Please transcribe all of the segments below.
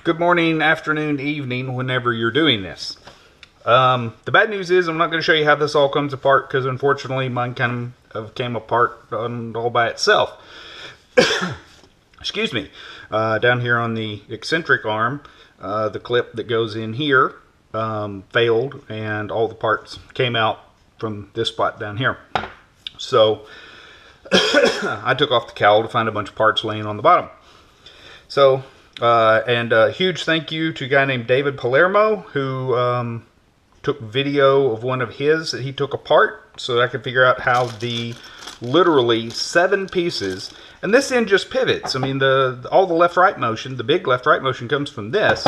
good morning, afternoon, evening, whenever you're doing this. The bad news is I'm not going to show you how this all comes apart because unfortunately mine kind of came apart all by itself. Excuse me. Down here on the eccentric arm, the clip that goes in here failed and all the parts came out from this spot down here. So I took off the cowl to find a bunch of parts laying on the bottom. So, and a huge thank you to a guy named David Palermo who took video of one of his that he took apart so that I could figure out how the literally 7 pieces, and this end just pivots. I mean, all the left-right motion, the big left-right motion comes from this,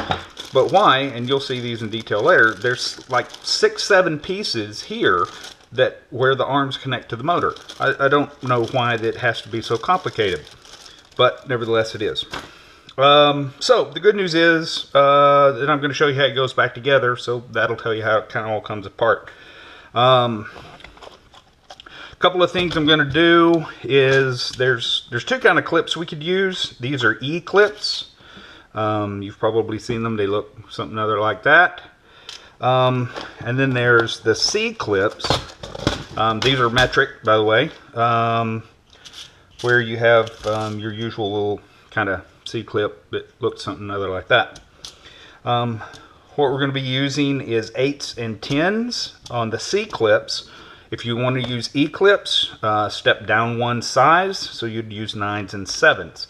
but why, and you'll see these in detail later, there's like 6-7 pieces here that where the arms connect to the motor. I don't know why that has to be so complicated, but nevertheless it is. So the good news is that I'm going to show you how it goes back together, so that'll tell you how it kind of all comes apart. A couple of things I'm going to do is there's 2 kind of clips we could use. These are E clips. You've probably seen them. They look something other like that. And then there's the C clips. These are metric, by the way, where you have your usual little kind of C-clip that looks something other like that. What we're going to be using is 8s and 10s on the C-clips. If you want to use E-clips, step down 1 size, so you'd use 9s and 7s.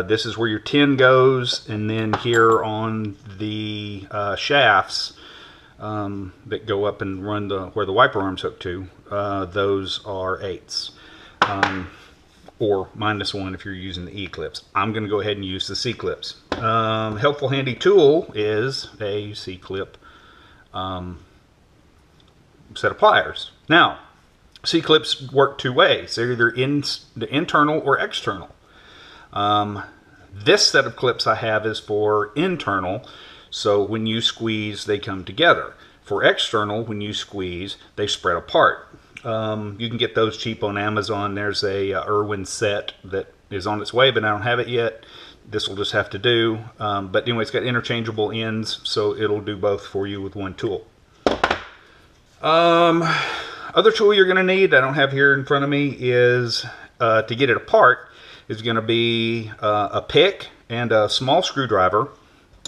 This is where your 10 goes, and then here on the shafts that go up and run where the wiper arms hook to, those are 8s. Or -1 if you're using the E-clips. I'm going to go ahead and use the C-clips. Helpful handy tool is a C-clip set of pliers. Now, C-clips work 2 ways. They're either internal or external. This set of clips I have is for internal, so when you squeeze, they come together. For external, when you squeeze, they spread apart. You can get those cheap on Amazon. There's a Irwin set that is on its way, but I don't have it yet. This will just have to do. But anyway, it's got interchangeable ends, so it'll do both for you with 1 tool. Other tool you're going to need, I don't have here in front of me, is to get it apart, is going to be a pick and a small screwdriver.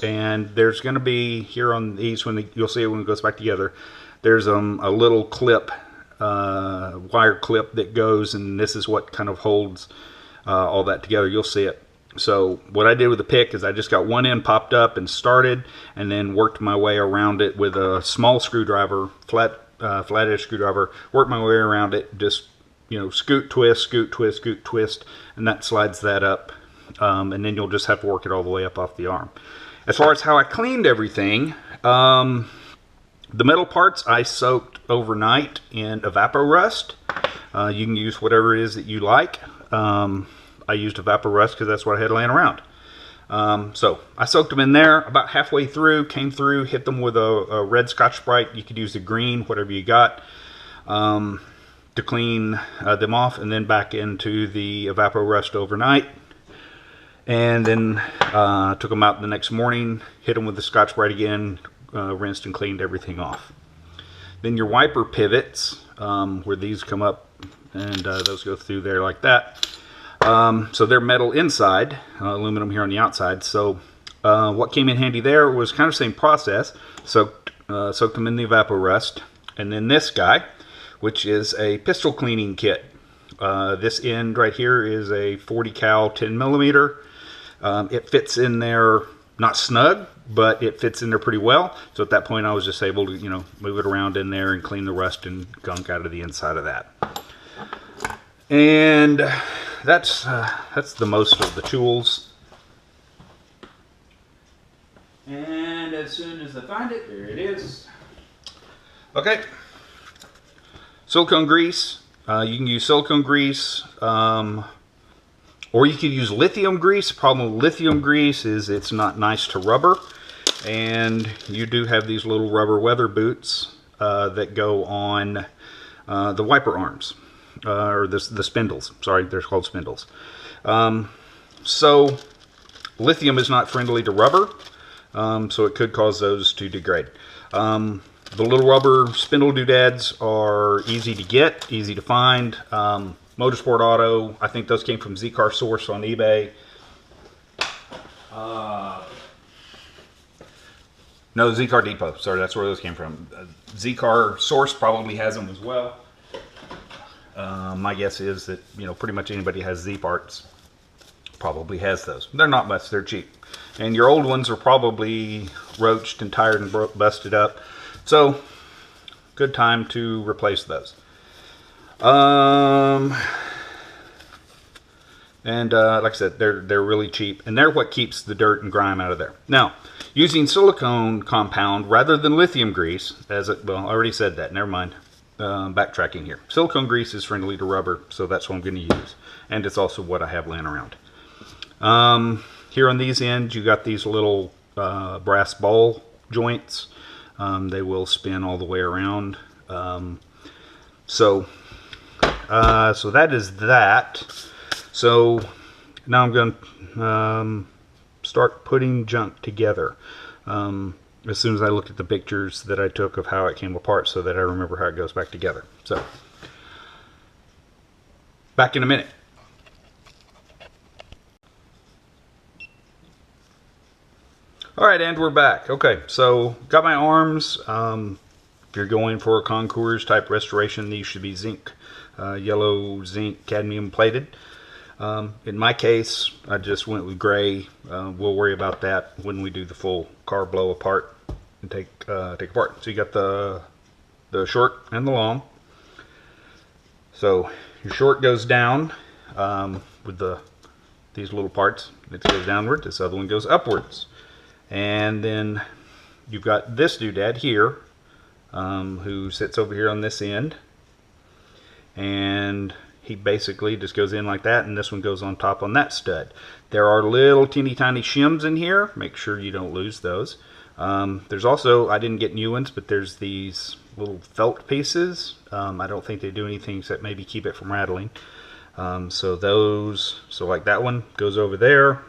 And there's going to be, here on these, you'll see it when it goes back together, there's a little clip, wire clip that goes, and this is what kind of holds all that together. You'll see it. So what I did with the pick is I just got one end popped up and started, and then worked my way around it with a small screwdriver, flat-edge screwdriver, worked my way around it, just, you know, scoot, twist, scoot, twist, scoot, twist, and that slides that up, and then you'll just have to work it all the way up off the arm. As far as how I cleaned everything, the metal parts I soaked overnight in Evapo-Rust. You can use whatever it is that you like. I used Evapo-Rust because that's what I had laying around. So I soaked them in there. About halfway through, came through, hit them with a red Scotch-Brite. You could use the green, whatever you got, to clean them off, and then back into the Evapo-Rust overnight. And then took them out the next morning, hit them with the Scotch-Brite again, rinsed and cleaned everything off. Then your wiper pivots, where these come up, and those go through there like that. So they're metal inside, aluminum here on the outside. So what came in handy there was kind of the same process. Soaked them in the Evapo-Rust. And then this guy, which is a pistol cleaning kit. This end right here is a 40 cal 10 millimeter. It fits in there, not snug, but it fits in there pretty well. So at that point I was just able to, you know, move it around in there and clean the rust and gunk out of the inside of that. And that's the most of the tools. And as soon as I find it, there it is. Okay. Silicone grease. You can use silicone grease, or you could use lithium grease. The problem with lithium grease is it's not nice to rubber. And you do have these little rubber weather boots that go on the wiper arms. Or the spindles. Sorry, they're called spindles. So Lithium is not friendly to rubber, so it could cause those to degrade. The little rubber spindle doodads are easy to get, easy to find. Motorsport Auto, I think those came from Z-Car Source on eBay. No, Z-Car Depot. Sorry, that's where those came from. Z-Car Source probably has them as well. My guess is that, you know, pretty much anybody has Z parts probably has those. They're not much, they're cheap. And your old ones are probably roached and tired and busted up. So, good time to replace those. And like I said, they're really cheap, and they're what keeps the dirt and grime out of there. Now, using silicone compound rather than lithium grease, well, I already said that. Never mind. Backtracking here. Silicone grease is friendly to rubber, so that's what I'm going to use, and it's also what I have laying around. Here on these ends, you got these little brass ball joints. They will spin all the way around. So that is that. So now I'm going to start putting junk together. As soon as I look at the pictures that I took of how it came apart, so that I remember how it goes back together. So, back in a minute. Alright, and we're back. Okay, so got my arms. If you're going for a concours type restoration, these should be zinc, yellow zinc cadmium plated. In my case, I just went with gray. We'll worry about that when we do the full car blow apart and take apart. So you got the short and the long. So your short goes down with these little parts. It goes downward. This other one goes upwards. And then you've got this doodad here, who sits over here on this end, and he basically just goes in like that, and this one goes on top on that stud. There are little teeny tiny shims in here. Make sure you don't lose those. There's also, I didn't get new ones, but there's these little felt pieces. I don't think they do anything except maybe keep it from rattling. So like that one goes over there,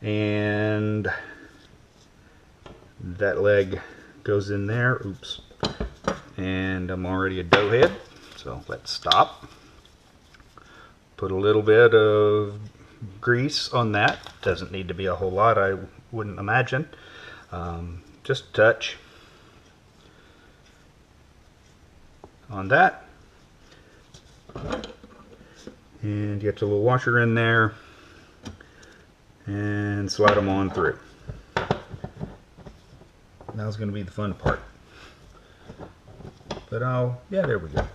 and that leg goes in there. Oops. And I'm already a dough head, so let's stop. Put a little bit of grease on that. Doesn't need to be a whole lot, I wouldn't imagine. Just a touch on that. And you get your little washer in there and slide them on through. Now's going to be the fun part. But yeah, there we go.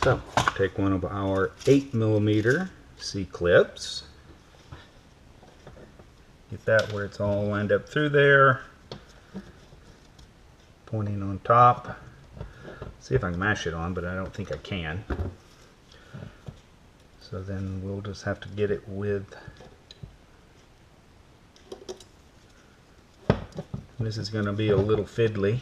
So, take one of our 8mm C-clips. Get that where it's all lined up through there. Pointing on top. See if I can mash it on, but I don't think I can. So then we'll just have to get it with... This is going to be a little fiddly.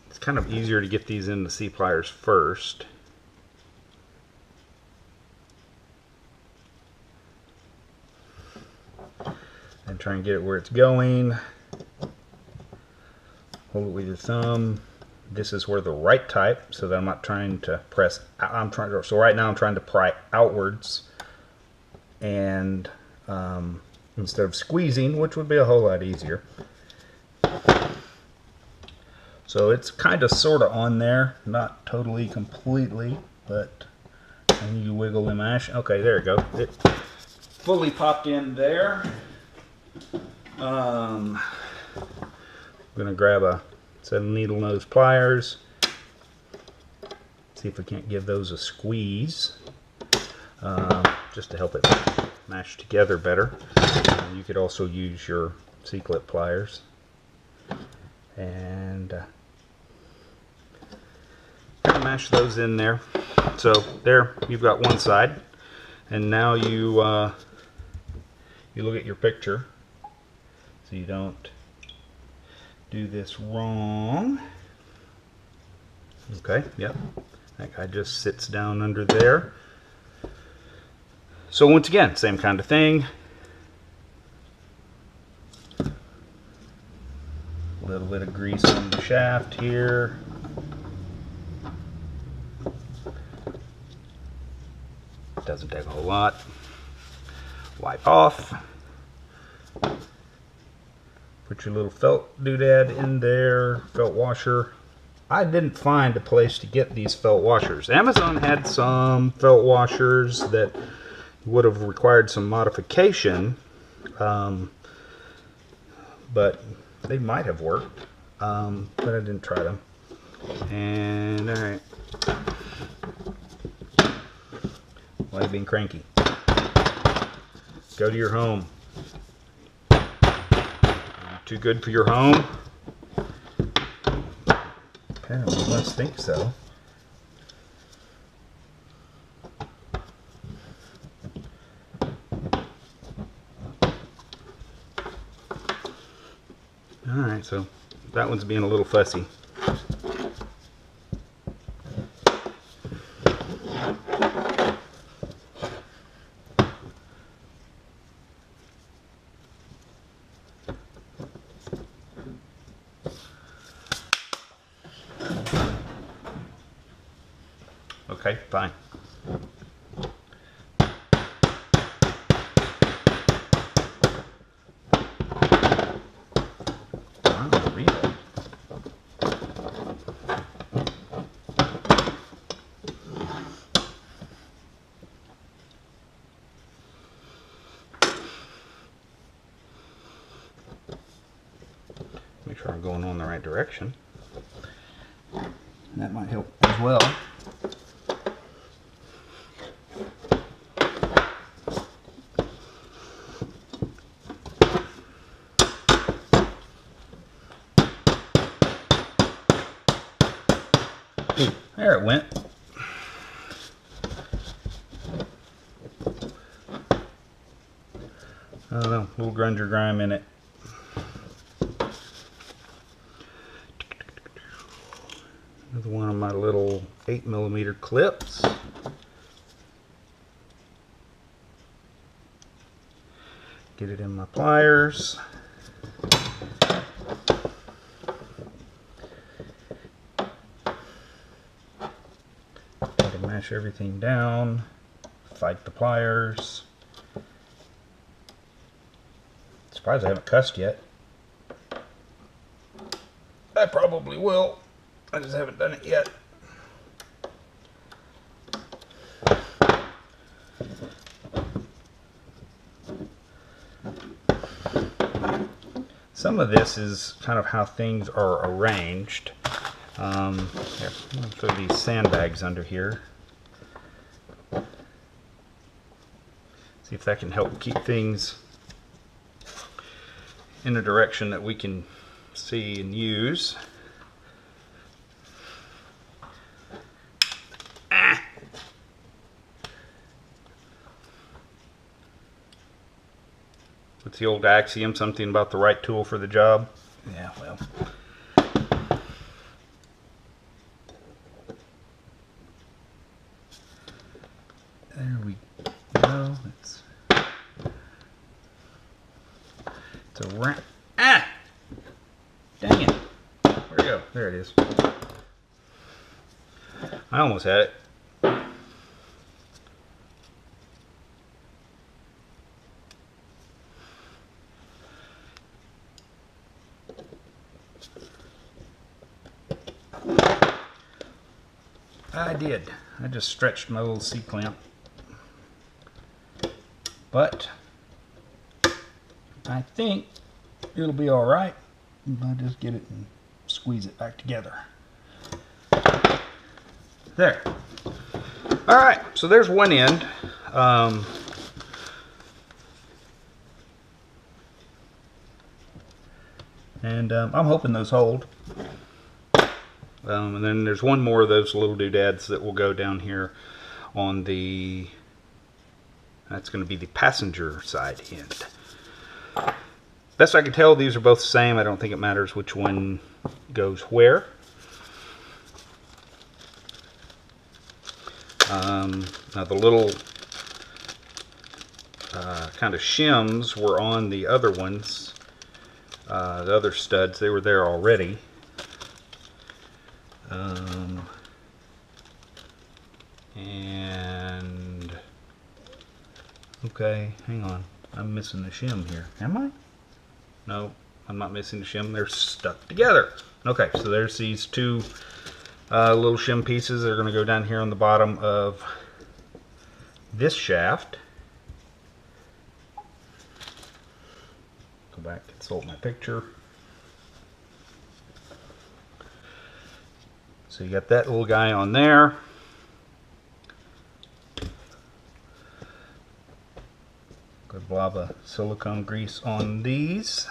It's kind of easier to get these in the C-pliers first. And try and get it where it's going. Hold it with your thumb. This is where the right type, so that I'm not trying to press. So right now I'm trying to pry outwards, and instead of squeezing, which would be a whole lot easier. So it's kind of sort of on there, not totally completely, but and you wiggle and mash. Okay, there you go. It fully popped in there. I'm gonna grab a set of needle nose pliers. See if I can't give those a squeeze, just to help it mash together better. You could also use your C-clip pliers. And mash those in there. So there, you've got one side, and now you look at your picture, so you don't do this wrong. Okay, yep, that guy just sits down under there. So once again, same kind of thing. A little bit of grease on the shaft here. Doesn't take a whole lot. Wipe off. Put your little felt doodad in there, felt washer. I didn't find a place to get these felt washers. Amazon had some felt washers that would have required some modification, but they might have worked, but I didn't try them. And alright, why are you being cranky? Go to your home. Too good for your home? Apparently you must think so. Alright, so that one's being a little fussy. Okay, fine. Make sure I'm going on the right direction. That might help as well. There it went. I don't know, a little grunger grime in it. Another one of my little 8mm clips. Get it in my pliers. Mash everything down, fight the pliers. Surprised I haven't cussed yet. I probably will. I just haven't done it yet. Some of this is kind of how things are arranged. Here, I'm going to throw these sandbags under here. See if that can help keep things in a direction that we can see and use. What's the old axiom? Something about the right tool for the job? Yeah, well. There we go. It's a wrap. Ah! Dang it. Where'd it go? There it is. I almost had it. I did. I just stretched my little C-clamp. But I think it'll be alright if I just get it and squeeze it back together. There. Alright, so there's one end. And I'm hoping those hold. And then there's one more of those little doodads that will go down here on the, that's going to be the passenger side end. best I can tell, these are both the same. I don't think it matters which one goes where. Now the little kind of shims were on the other ones, the other studs. They were there already. And okay, hang on, I'm missing the shim here. Am I? No, I'm not missing the shim. They're stuck together. Okay, so there's these two little shim pieces that are going to go down here on the bottom of this shaft. Go back, consult my picture. So you got that little guy on there. Good blob of silicone grease on these.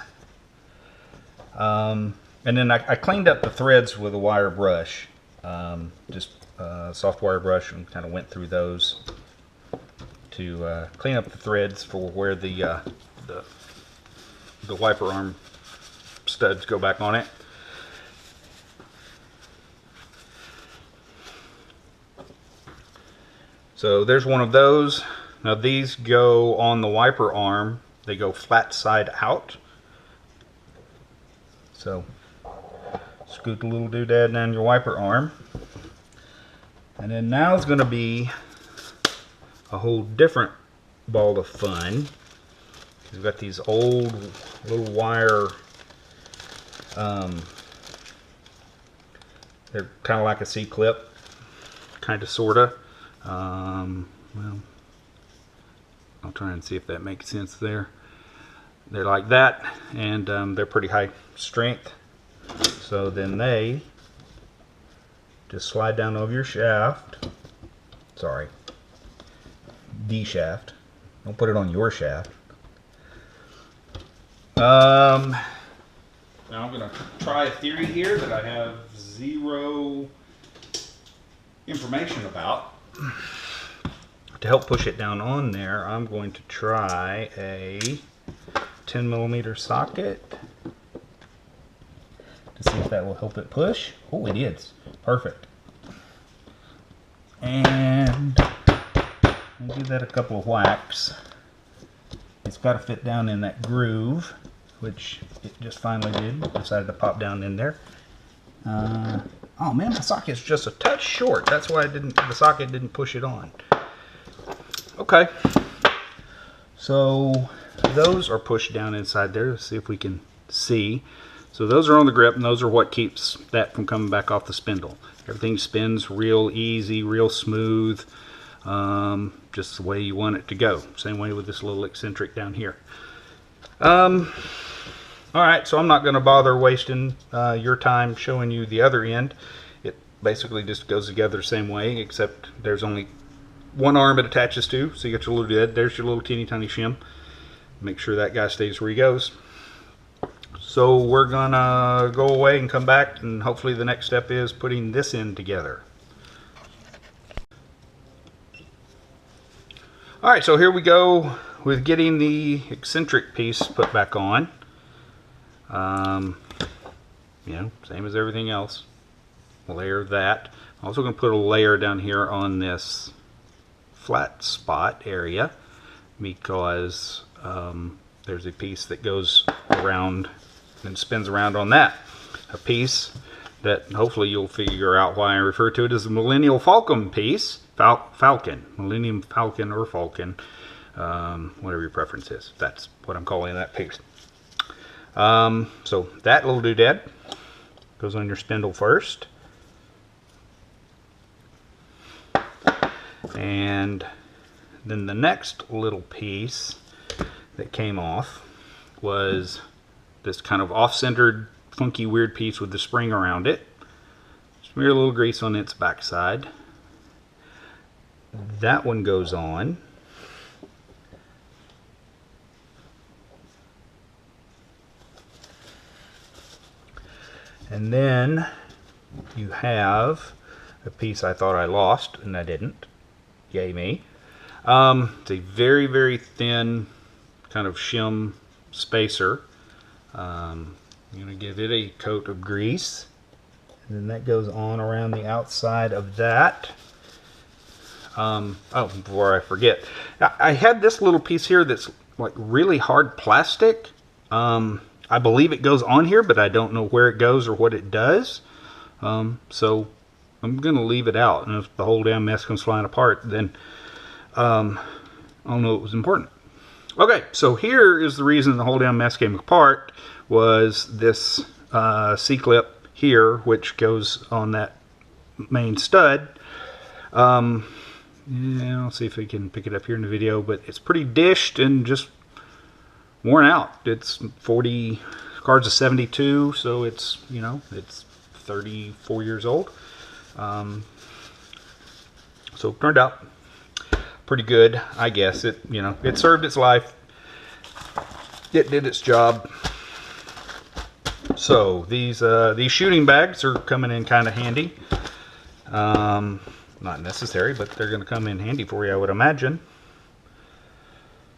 And then I cleaned up the threads with a wire brush. Just a soft wire brush, and kind of went through those to clean up the threads for where the wiper arm studs go back on it. So there's one of those. Now these go on the wiper arm. They go flat side out. So scoot the little doodad down your wiper arm. And then now it's going to be a whole different ball of fun. We've got these old little wire, they're kind of like a C-clip, kind of, sorta. Well, I'll try and see if that makes sense there. They're like that, and they're pretty high strength. So then they just slide down over your shaft. Sorry, the shaft. Don't put it on your shaft. Now I'm going to try a theory here that I have zero information about. To help push it down on there, I'm going to try a 10mm socket to see if that will help it push. Oh, it is. Perfect. And I'll give that a couple of whacks. It's got to fit down in that groove, which it just finally did. Decided to pop down in there. Oh man, my socket's just a touch short. That's why the socket didn't push it on. Okay. So those are pushed down inside there. Let's see if we can see. So those are on the grip, and those are what keeps that from coming back off the spindle. Everything spins real easy, real smooth, just the way you want it to go. Same way with this little eccentric down here. Alright, so I'm not going to bother wasting your time showing you the other end. It basically just goes together the same way, except there's only one arm it attaches to. So you got your little dead. There's your little teeny tiny shim. Make sure that guy stays where he goes. So we're gonna go away and come back, and hopefully the next step is putting this end together. Alright, so here we go with getting the eccentric piece put back on. You know, same as everything else. Layer that. I'm also going to put a layer down here on this flat spot area, because there's a piece that goes around and spins around on that. A piece that hopefully you'll figure out why I refer to it as the Millennial Falcon piece. Falcon. Millennium Falcon or Falcon. Whatever your preference is. That's what I'm calling that piece. So that little doodad goes on your spindle first. And then the next little piece that came off was this kind of off-centered, funky, weird piece with the spring around it. Smear a little grease on its backside. That one goes on. And then you have a piece I thought I lost, and I didn't. Yay me. It's a very, very thin kind of shim spacer I'm going to give it a coat of grease, and then that goes on around the outside of that. Oh, before I forget, I had this little piece here that's like really hard plastic. I believe it goes on here, but I don't know where it goes or what it does. So I'm going to leave it out, and if the whole damn mess comes flying apart, then I'll know it was important. Okay, so here is the reason the whole damn mess came apart, was this C-clip here, which goes on that main stud. Yeah, I'll see if we can pick it up here in the video, but it's pretty dished and just worn out. It's 40 cards of 72, so it's, you know, it's 34 years old. So it turned out pretty good, I guess. It, you know, it served its life. It did its job. So these shooting bags are coming in kind of handy. Not necessary, but they're going to come in handy for you, I would imagine.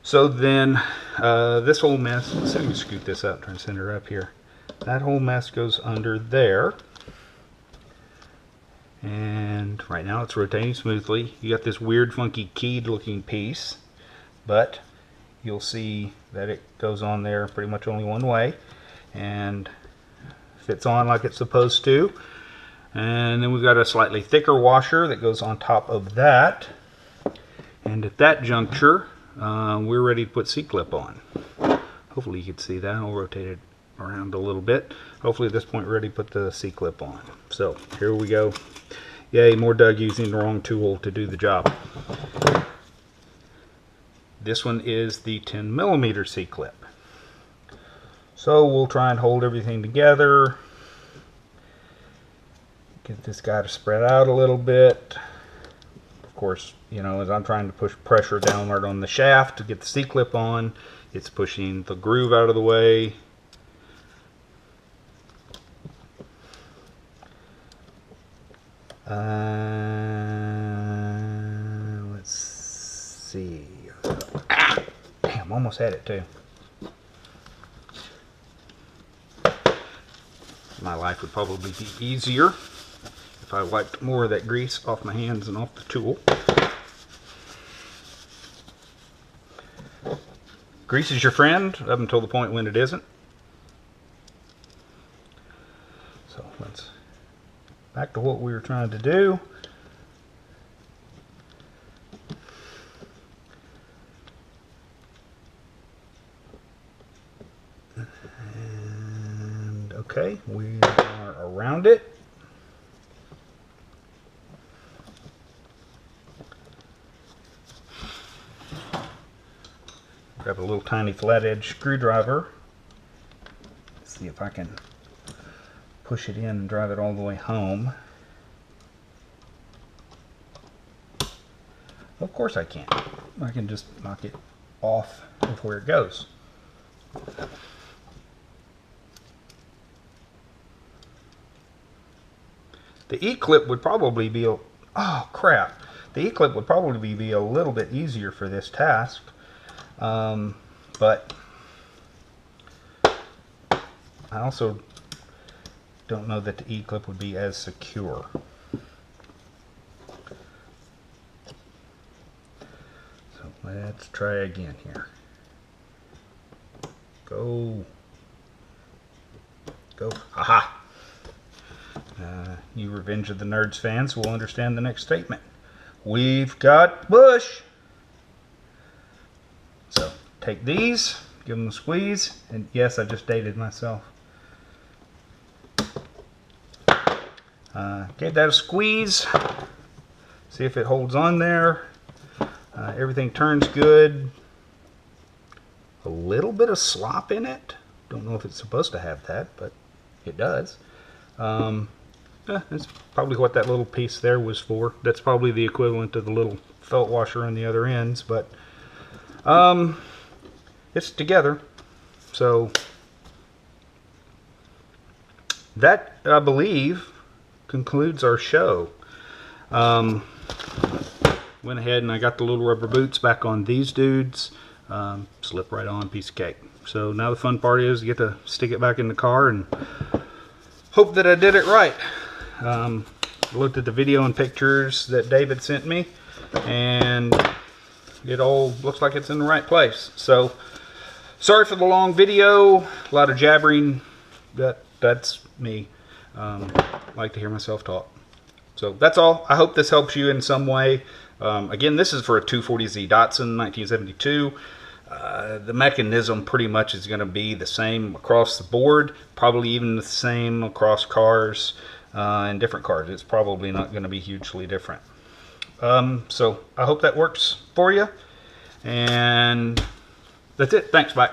So then this whole mess, let's see if we can scoot this up, try and center her up here. That whole mess goes under there. And right now it's rotating smoothly. You got this weird funky keyed looking piece, but you'll see that it goes on there pretty much only one way and fits on like it's supposed to. And then we've got a slightly thicker washer that goes on top of that. And at that juncture, we're ready to put C-clip on. Hopefully you can see that. I'll rotate it around a little bit. Hopefully at this point we're ready to put the C-clip on. So here we go. Yay, more Doug using the wrong tool to do the job. This one is the 10mm C-clip. So we'll try and hold everything together. Get this guy to spread out a little bit. Of course, you know, as I'm trying to push pressure downward on the shaft to get the C-clip on, it's pushing the groove out of the way. Let's see. Ah, damn, almost had it too. My life would probably be easier if I wiped more of that grease off my hands and off the tool. Grease is your friend up until the point when it isn't. So let's back to what we were trying to do. And okay, we are around it. Grab a little tiny flat edge screwdriver. See if I can push it in and drive it all the way home. Of course I can. I can just knock it off of where it goes. The E-clip would probably be a, oh crap. The E-clip would probably be a little bit easier for this task. But I also don't know that the E-clip would be as secure. So let's try again here. Go. Go. Aha! You Revenge of the Nerds fans will understand the next statement. We've got Bush! So take these, give them a squeeze, and yes, I just dated myself. Gave that a squeeze. See if it holds on there. Everything turns good. A little bit of slop in it. Don't know if it's supposed to have that, but it does. That's probably what that little piece there was for. That's probably the equivalent of the little felt washer on the other ends, but it's together. So that, I believe, concludes our show. Went ahead and I got the little rubber boots back on these dudes. slip right on, piece of cake. So now the fun part is you get to stick it back in the car and hope that I did it right. Looked at the video and pictures that David sent me, and it all looks like it's in the right place. So sorry for the long video, a lot of jabbering. That's me. I like to hear myself talk. So that's all. I hope this helps you in some way. Again, this is for a 240Z Datsun 1972. The mechanism pretty much is going to be the same across the board, probably even the same across cars and different cars. It's probably not going to be hugely different. So I hope that works for you, and that's it. Thanks. Bye.